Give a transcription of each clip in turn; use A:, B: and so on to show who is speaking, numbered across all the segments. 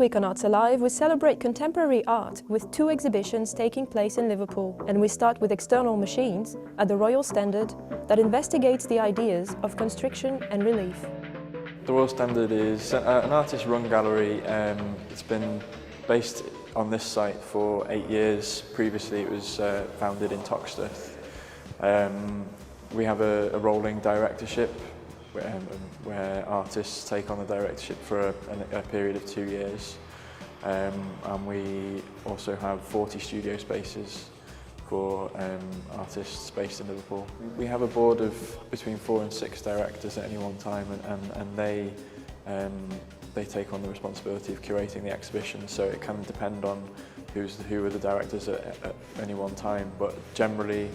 A: week on Arts Alive, we celebrate contemporary art with 2 exhibitions taking place in Liverpool. And we start with External Machines at the Royal Standard that investigates the ideas of constriction and relief.
B: The Royal Standard is an artist-run gallery. It's been based on this site for 8 years. Previously it was founded in Toxteth. We have a rolling directorship where artists take on the directorship for a period of 2 years. And we also have 40 studio spaces for artists based in Liverpool. We have a board of between 4 and 6 directors at any one time, and they take on the responsibility of curating the exhibition, so it can depend on who are the directors at any one time, but generally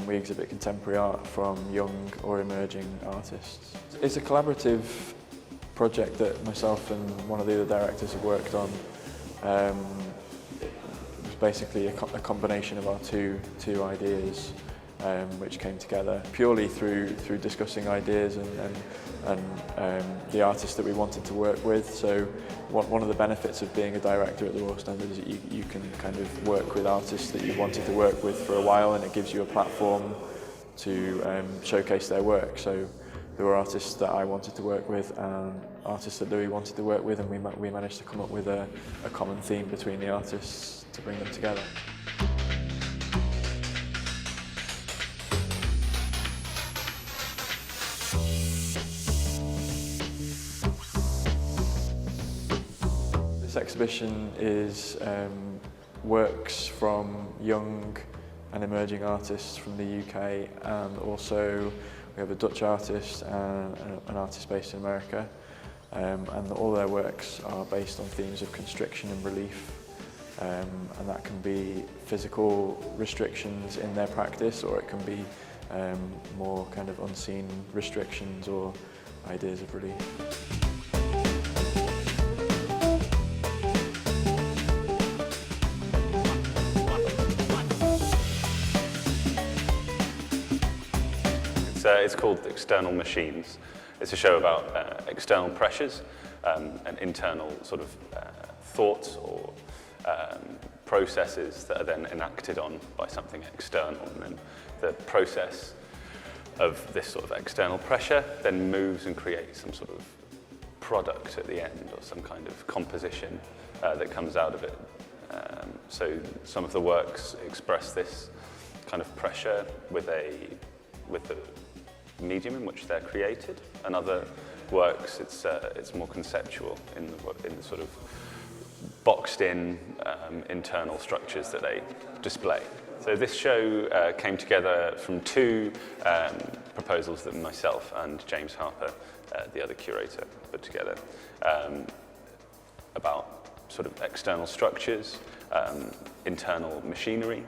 B: we exhibit contemporary art from young or emerging artists. It's a collaborative project that myself and one of the other directors have worked on. It was basically a combination of our two ideas, which came together purely through discussing ideas and the artists that we wanted to work with. So one of the benefits of being a director at the Royal Standard is that you can kind of work with artists that you wanted to work with for a while, and it gives you a platform to showcase their work. So there were artists that I wanted to work with and artists that Louis wanted to work with, and we managed to come up with a common theme between the artists to bring them together. This exhibition is works from young and emerging artists from the UK, and also we have a Dutch artist and an artist based in America, and all their works are based on themes of constriction and relief, and that can be physical restrictions in their practice, or it can be more kind of unseen restrictions or ideas of relief.
C: It's called External Machines. It's a show about external pressures and internal sort of thoughts or processes that are then enacted on by something external. And then the process of this sort of external pressure then moves and creates some sort of product at the end, or some kind of composition that comes out of it. So some of the works express this kind of pressure with the medium in which they're created, and other works it's more conceptual in the sort of boxed in internal structures that they display. So this show came together from 2 proposals that myself and James Harper, the other curator, put together about sort of external structures, internal machinery,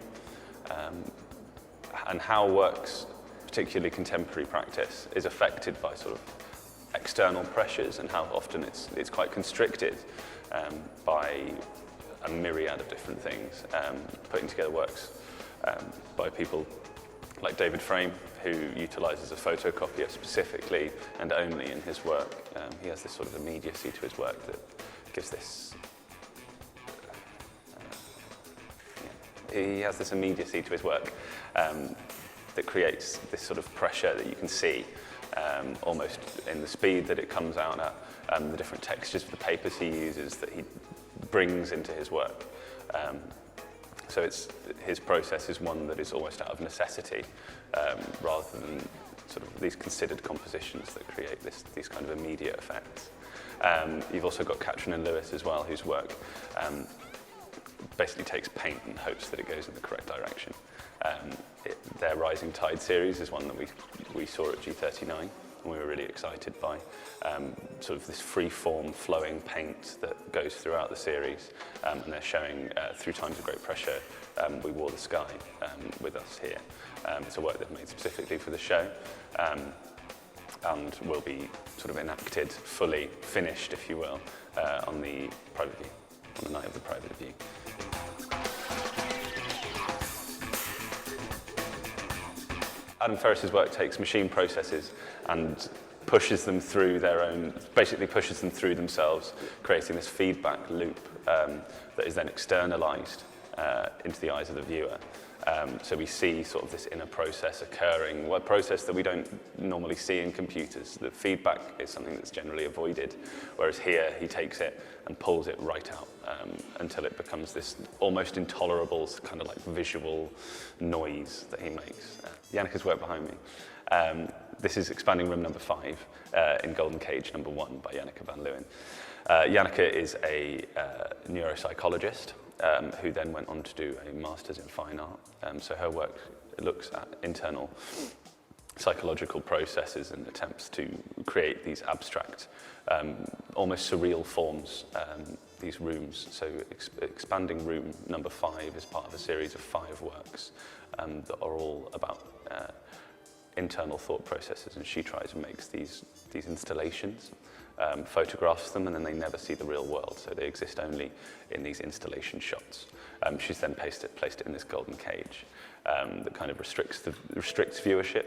C: and how works, particularly contemporary practice, is affected by sort of external pressures, and how often it's quite constricted by a myriad of different things. Putting together works by people like David Frame, who utilises a photocopier specifically and only in his work. He has this sort of immediacy to his work that gives this he has this immediacy to his work that creates this sort of pressure that you can see almost in the speed that it comes out at, the different textures of the papers he uses that he brings into his work. So his process is one that is almost out of necessity, rather than sort of these considered compositions that create these kind of immediate effects. You've also got Catherine and Lewis as well, whose work basically takes paint and hopes that it goes in the correct direction. Their Rising Tide series is one that we saw at G39, and we were really excited by sort of this free-form flowing paint that goes throughout the series, and they're showing Through Times of Great Pressure, We Wore the Sky with us here. It's a work they've made specifically for the show, and will be sort of enacted, fully finished, if you will, on the night of the private view. Adam Ferris's work takes machine processes and pushes them through their own, basically pushes them through themselves, creating this feedback loop that is then externalized into the eyes of the viewer. So we see sort of this inner process occurring, a process that we don't normally see in computers. The feedback is something that's generally avoided, whereas here he takes it and pulls it right out until it becomes this almost intolerable kind of like visual noise that he makes. Janneke's work behind me. This is Expanding Room number 5 in Golden Cage number 1 by Janneke van Leeuwen. Janneke is a neuropsychologist who then went on to do a master's in fine art. So her work looks at internal psychological processes and attempts to create these abstract, almost surreal forms, these rooms. So Expanding Room number 5 is part of a series of 5 works that are all about internal thought processes, and she tries and makes these installations, photographs them, and then they never see the real world, so they exist only in these installation shots. She's then placed it in this golden cage that kind of restricts viewership,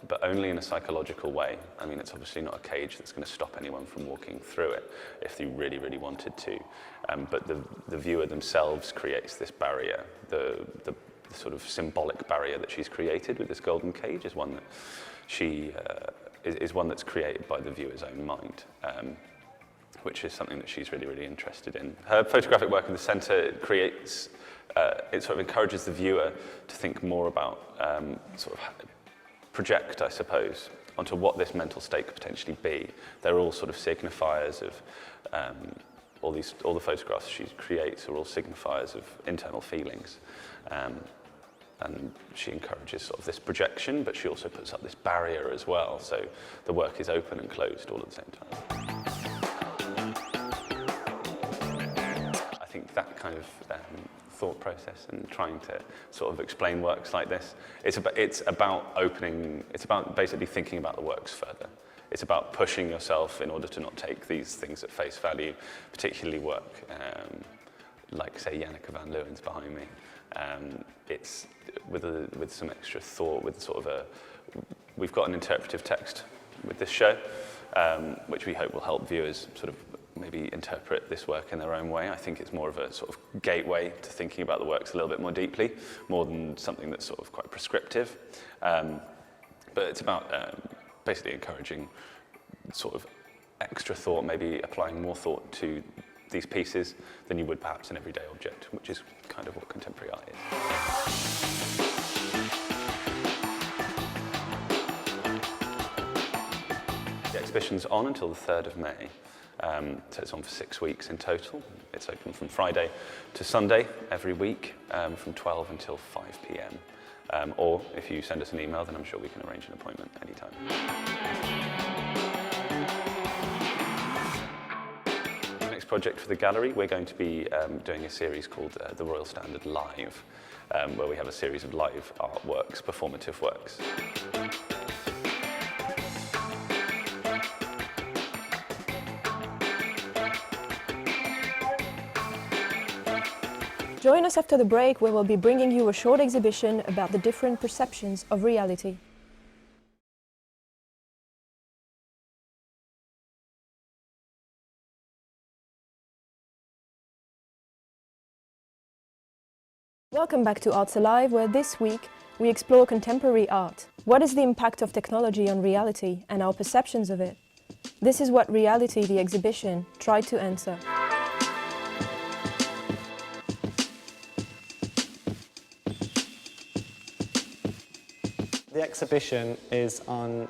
C: but only in a psychological way. I mean, it's obviously not a cage that's going to stop anyone from walking through it if they really, really wanted to, but the viewer themselves creates this barrier. The sort of symbolic barrier that she's created with this golden cage is one that is one that's created by the viewer's own mind, which is something that she's really, really interested in. Her photographic work in the centre creates, it sort of encourages the viewer to think more about, sort of project, I suppose, onto what this mental state could potentially be. They're all sort of signifiers of, all the photographs she creates are all signifiers of internal feelings. And she encourages sort of this projection, but she also puts up this barrier as well, so the work is open and closed all at the same time. I think that kind of thought process and trying to sort of explain works like this, it's about basically thinking about the works further. It's about pushing yourself in order to not take these things at face value, particularly work like, say, Janneke van Leeuwen's behind me. It's with some extra thought, with sort of we've got an interpretive text with this show, which we hope will help viewers sort of maybe interpret this work in their own way. I think it's more of a sort of gateway to thinking about the works a little bit more deeply, more than something that's sort of quite prescriptive. But it's about basically encouraging sort of extra thought, maybe applying more thought to these pieces than you would perhaps an everyday object, which is kind of what contemporary art is. The exhibition's on until the 3rd of May, so it's on for 6 weeks in total. It's open from Friday to Sunday every week from 12 until 5 p.m. Or if you send us an email, then I'm sure we can arrange an appointment anytime. Project for the gallery, we're going to be doing a series called The Royal Standard Live, where we have a series of live artworks, performative works.
A: Join us after the break, where we'll be bringing you a short exhibition about the different perceptions of reality. Welcome back to Arts Alive, where this week we explore contemporary art. What is the impact of technology on reality and our perceptions of it? This is what Reality, the exhibition, tried to answer.
D: The exhibition is on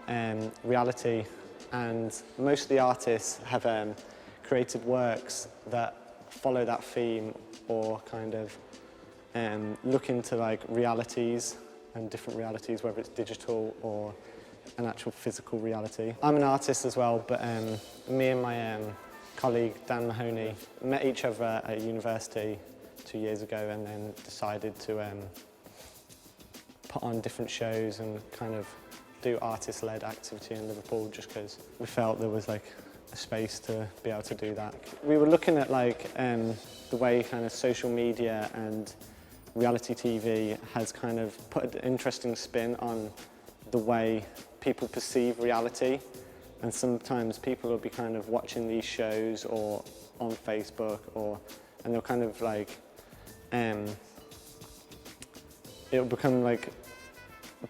D: reality, and most of the artists have created works that follow that theme, or kind of look into like realities and different realities, whether it's digital or an actual physical reality. I'm an artist as well, but me and my colleague Dan Mahoney met each other at university 2 years ago, and then decided to put on different shows and kind of do artist-led activity in Liverpool, just because we felt there was like a space to be able to do that. We were looking at like the way kind of social media and reality TV has kind of put an interesting spin on the way people perceive reality, and sometimes people will be kind of watching these shows or on Facebook, and they'll kind of like, it'll become like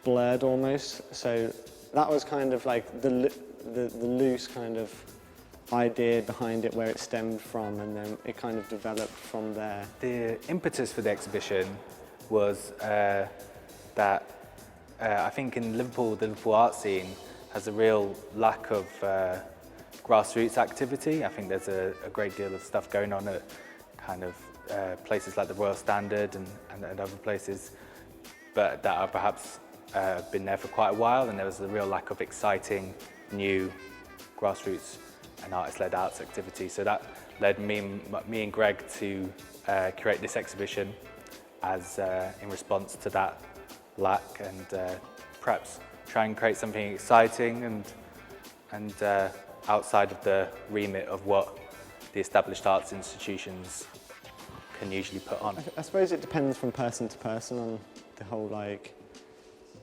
D: blurred almost. So that was kind of like the loose kind of idea behind it, where it stemmed from, and then it kind of developed from there.
E: The impetus for the exhibition was that I think in Liverpool, the Liverpool art scene has a real lack of grassroots activity. I think there's a great deal of stuff going on at kind of places like the Royal Standard and other places, but that are perhaps been there for quite a while, and there was a real lack of exciting, new grassroots and artist-led arts activity. So that led me and Greg to curate this exhibition as in response to that lack, and perhaps try and create something exciting and outside of the remit of what the established arts institutions can usually put on.
D: I suppose it depends from person to person on the whole, like,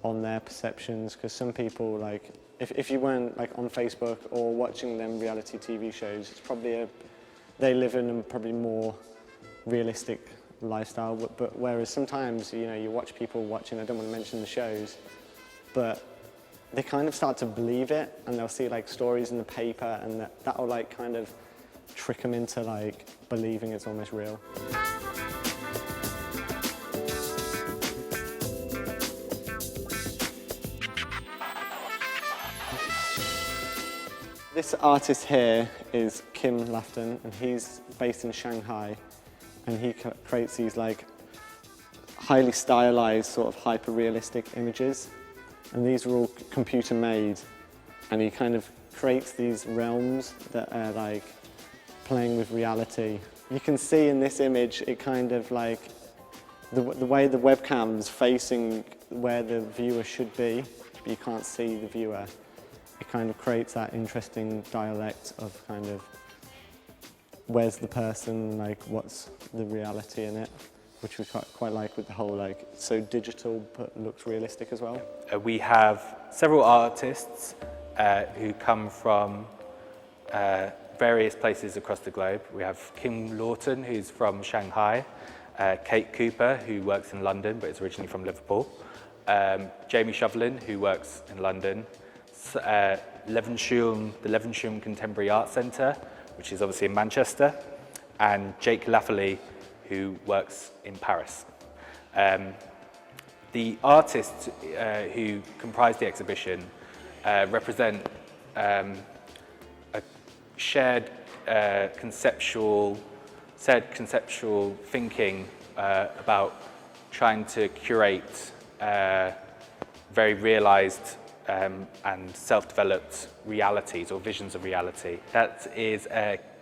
D: on their perceptions, because some people, like, if you weren't like on Facebook or watching them reality TV shows, it's probably they live in a probably more realistic lifestyle, but whereas sometimes, you know, you watch people watching, I don't want to mention the shows, but they kind of start to believe it, and they'll see like stories in the paper, and that'll like kind of trick them into like believing it's almost real. This artist here is Kim Lafton, and he's based in Shanghai, and he creates these like highly stylized, sort of hyper-realistic images, and these are all computer made, and he kind of creates these realms that are like playing with reality. You can see in this image, it kind of like the way the webcam's facing where the viewer should be, but you can't see the viewer. It kind of creates that interesting dialect of kind of where's the person, like what's the reality in it, which we quite like with the whole like so digital but looks realistic as well.
E: We have several artists who come from various places across the globe. We have Kim Lawton, who's from Shanghai, Kate Cooper, who works in London but is originally from Liverpool, Jamie Shovelin, who works in London, the Levenshulme Contemporary Art Centre, which is obviously in Manchester, and Jake Lafferly, who works in Paris. The artists who comprise the exhibition represent a shared conceptual thinking about trying to curate very realised and self-developed realities or visions of reality. That is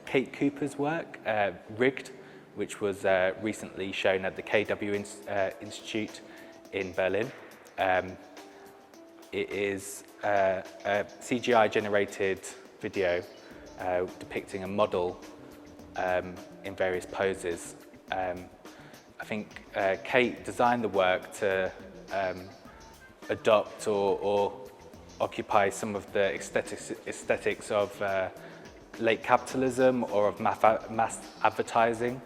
E: Kate Cooper's work, Rigged, which was recently shown at the KW Institute in Berlin. It is a CGI-generated video depicting a model in various poses. I think Kate designed the work to adopt or occupy some of the aesthetics of late capitalism or of mass advertising,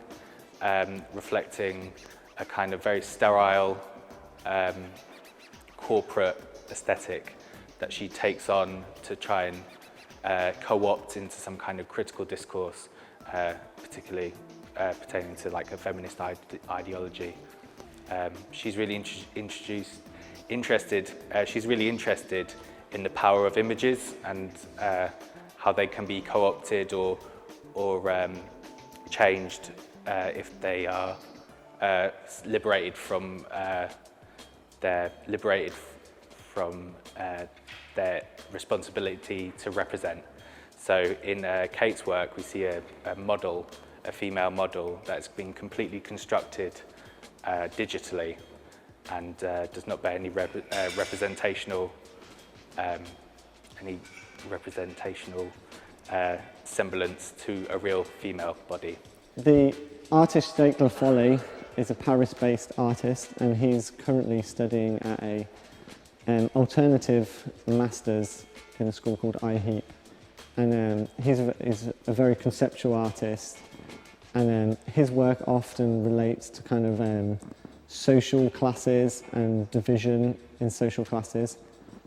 E: reflecting a kind of very sterile corporate aesthetic that she takes on to try and co-opt into some kind of critical discourse, particularly pertaining to like a feminist ideology. She's really interested in the power of images and how they can be co-opted or changed if they are liberated from their responsibility to represent. So in Kate's work, we see a model, a female model that's been completely constructed digitally and does not bear any representational semblance to a real female body.
D: The artist Jake Lafferly is a Paris-based artist, and he's currently studying at a alternative masters in a school called iHeap. And he's a very conceptual artist, and his work often relates to kind of social classes and division in social classes.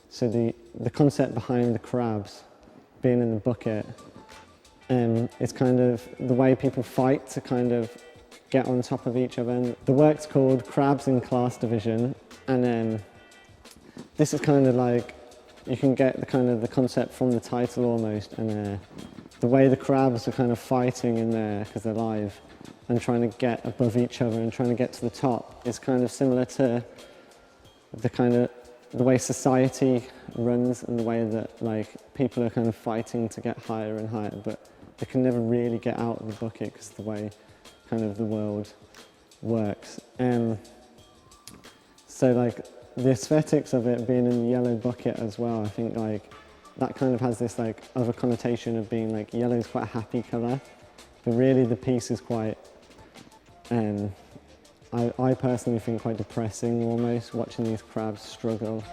D: So the concept behind the crabs being in the bucket is kind of the way people fight to kind of get on top of each other. And the work's called Crabs in Class Division, and this is kind of like, you can get the concept from the title almost, and the way the crabs are kind of fighting in there because they're live and trying to get above each other and trying to get to the top is kind of similar to the way society runs and the way that like people are kind of fighting to get higher and higher, but they can never really get out of the bucket because of the way kind of the world works. So like the aesthetics of it being in the yellow bucket as well, I think like that kind of has this like other connotation of being like yellow is quite a happy colour, but really the piece is quite, I personally think quite depressing almost, watching these crabs struggle.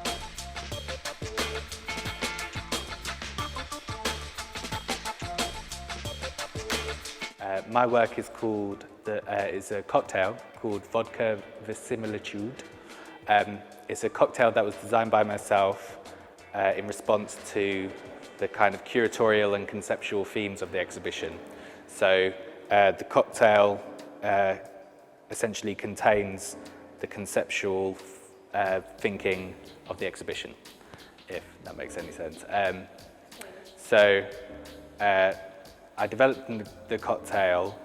E: My work is called, it's a cocktail called Vodka Verisimilitude. It's a cocktail that was designed by myself in response to the kind of curatorial and conceptual themes of the exhibition. So the cocktail essentially contains the conceptual thinking of the exhibition, if that makes any sense. I developed the cocktail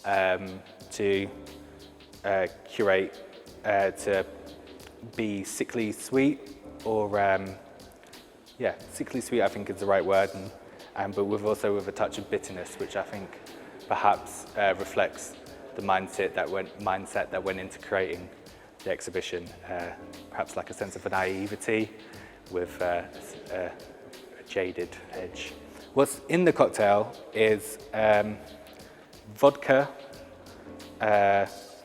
E: to curate to be sickly sweet, or sickly sweet I think is the right word, but with a touch of bitterness, which I think perhaps reflects the mindset that went into creating the exhibition, perhaps like a sense of naivety with a jaded edge. What's in the cocktail is vodka,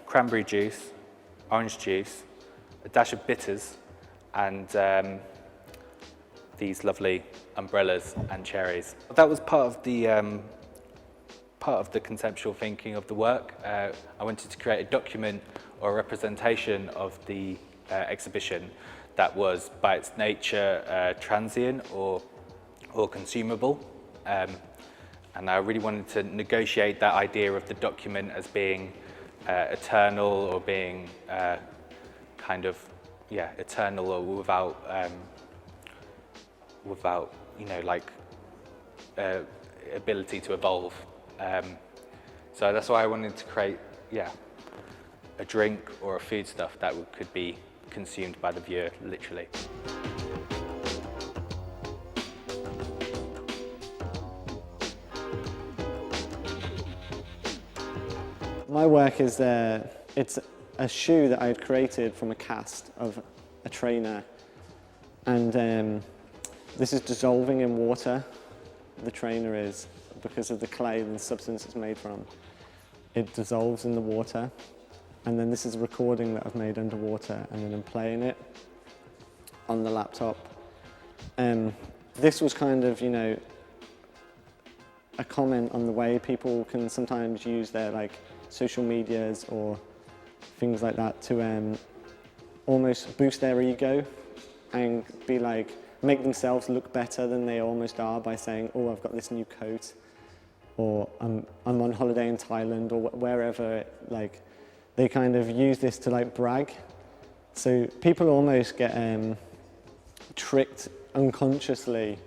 E: cranberry juice, orange juice, a dash of bitters, and these lovely umbrellas and cherries. That was part of the conceptual thinking of the work. I wanted to create a document or a representation of the exhibition that was by its nature transient or consumable. And I really wanted to negotiate that idea of the document as being eternal, or being eternal, or without ability to evolve. So that's why I wanted to create a drink or a foodstuff that could be consumed by the viewer, literally.
D: My work is it's a shoe that I had created from a cast of a trainer, and this is dissolving in water. The trainer is, because of the clay and the substance it's made from. It dissolves in the water, and then this is a recording that I've made underwater, and then I'm playing it on the laptop. This was kind of, a comment on the way people can sometimes use their social medias or things like that to almost boost their ego and make themselves look better than they almost are by saying, oh, I've got this new coat, or I'm on holiday in Thailand, or wherever. They kind of use this to brag. So people almost get tricked unconsciously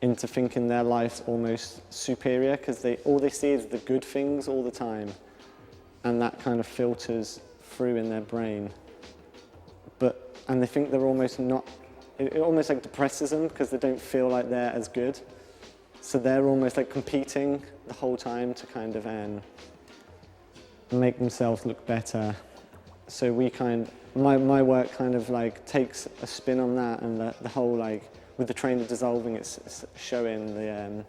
D: into thinking their life's almost superior, because all they see is the good things all the time, and that kind of filters through in their brain. And they think they're almost not, it almost depresses them because they don't feel like they're as good. So they're almost competing the whole time to kind of make themselves look better. So my work kind of takes a spin on that, and the whole with the trainer dissolving, it's showing the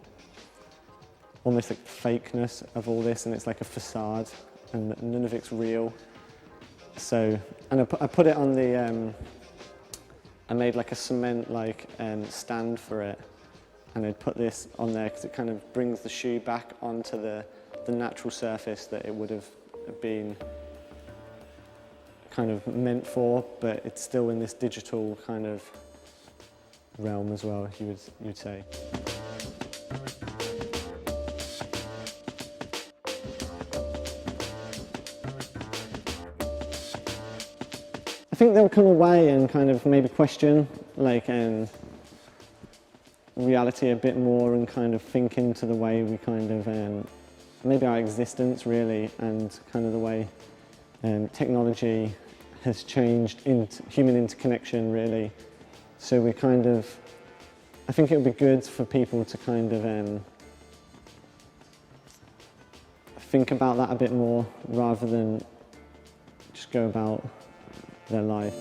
D: almost fakeness of all this, and it's like a facade, and none of it's real. So, and I put it on I made like a cement stand for it, and I'd put this on there because it kind of brings the shoe back onto the natural surface that it would have been kind of meant for, but it's still in this digital kind of realm as well, you'd say. I think they'll come away and kind of maybe question reality a bit more and kind of think into the way we kind of, maybe our existence really, and kind of the way technology has changed human interconnection really. So we kind of, I think it would be good for people to kind of think about that a bit more rather than just go about their life.